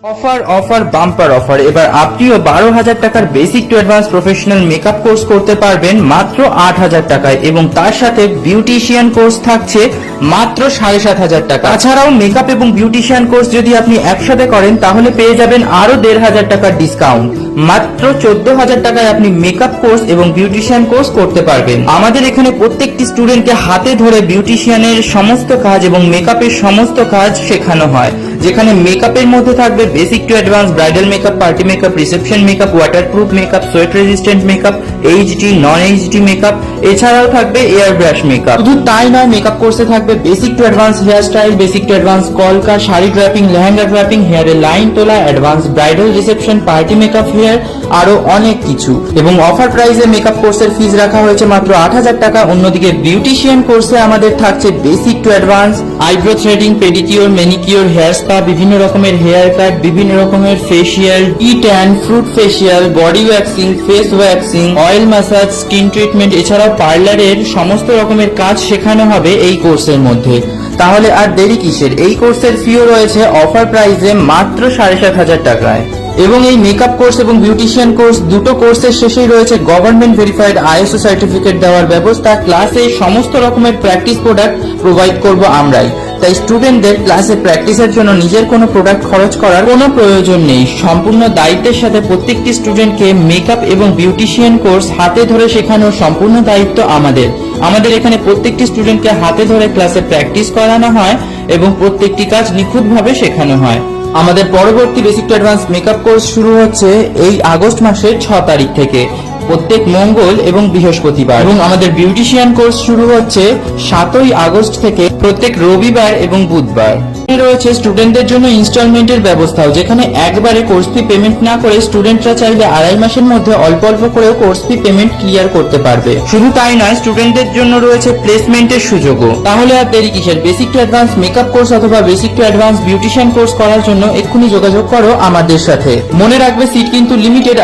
Offer offer bumper offer. এবার আপনিও 12,000 টাকার basic to advance professional makeup course করতে পারবেন মাত্র 8,000 টাকায়, এবং তার সাথে বিউটিশিয়ান কোর্স থাকছে মাত্র 7,500 টাকা। তাছাড়াও মেকআপ এবং বিউটিশিয়ান কোর্স যদি আপনি একসাথে করেন তাহলে পেয়ে যাবেন আরো 1,500 টাকার ডিসকাউন্ট। মাত্র 14,000 টাকায় আপনি মেকআপ কোর্স এবং বিউটিশিয়ান কোর্স করতে পারবেন। আমাদের এখানে প্রত্যেকটি স্টুডেন্টকে হাতে ধরে বিউটিশিয়ানের সমস্ত কাজ এবং মেকআপের সমস্ত কাজ শেখানো হয়, যেখানে মেকআপের মধ্যে থাকবে basic to advance bridal makeup, party makeup, reception makeup, waterproof makeup, sweat resistant makeup, HD, non HD makeup, এছাড়াও থাকবে এয়ার ব্রাশ মেকআপ। শুধু তাই নয়, মেকআপ কোর্সে থাকবে basic to advance hair style, basic to advance কলকা, শাড়ি ড্র্যাপিং, লেহেঙ্গা ড্র্যাপিং, হেয়ারে line তোলা, advance bridal reception, party makeup, hair, আরো অনেক কিছু। এবং অফার প্রাইসে মেকআপ কোর্সের ফিস রাখা হয়েছে মাত্র 8,000 টাকা। অন্যদিকে বিউটিশিয়ান কোর্সে আমাদের থাকছে basic to advance eyebrow threading, pedicure, manicure, hair spa, বিভিন্ন রকমের হেয়ার কাট, বিভিন্ন রকমের facial, D tan, fruit facial, body waxing, face waxing, oil massage, skin treatment, এছাড়াও পার্লারের সমস্ত রকমের কাজ শেখানো হবে এই কোর্সের মধ্যে। তাহলে আর দেরি কিসের? এই কোর্সের ফিও রয়েছে অফার প্রাইসে মাত্র 7,500 টাকায়। এবং এই মেকআপ কোর্স এবং বিউটিশিয়ান কোর্স দুটো কোর্সের শেষেই রয়েছে গভর্নমেন্ট ভেরিফাইড আইএসও সার্টিফিকেট দেওয়ার ব্যবস্থা। ক্লাসে সমস্ত রকমের প্র্যাকটিস প্রোডাক্ট প্রোভাইড করব আমরাই। তাই স্টুডেন্টদের ক্লাসে প্র্যাকটিসের জন্য নিজের কোনো প্রোডাক্ট খরচ করার কোনো প্রয়োজন নেই। সম্পূর্ণ দায়িত্বের সাথে প্রত্যেকটি স্টুডেন্টকে মেকআপ এবং বিউটিশিয়ান কোর্স হাতে ধরে শেখানোর সম্পূর্ণ দায়িত্ব আমাদের। আমাদের এখানে প্রত্যেকটি স্টুডেন্টকে হাতে ধরে ক্লাসে প্র্যাকটিস করানো হয় এবং প্রত্যেকটি কাজ নিখুঁতভাবে শেখানো হয়। আমাদের পরবর্তী basic to advance makeup course শুরু হচ্ছে এই আগস্ট মাসের 6 তারিখ থেকে, প্রত্যেক মঙ্গল এবং বৃহস্পতিবার। এবং আমাদের বিউটিশিয়ান কোর্স শুরু হচ্ছে 7ই আগস্ট থেকে প্রত্যেক রবিবার এবং বুধবার। রয়েছে স্টুডেন্টদের জন্য ইনস্টলমেন্টের ব্যবস্থাও, যেখানে একবারে কোর্স ফি পেমেন্ট না করে স্টুডেন্টরা চাইলে 2.5 মাসের মধ্যে অল্প অল্প করেও কোর্স ফি পেমেন্ট ক্লিয়ার করতে পারবে। শুধু তাই নয়, স্টুডেন্টদের জন্য রয়েছে প্লেসমেন্টের সুযোগও। তাহলে আর দেরি কিসের? Basic to advance makeup course অথবা basic to advance beautician course করার জন্য এক্ষুনি যোগাযোগ করো আমাদের সাথে। মনে রাখবে, সিট কিন্তু লিমিটেড।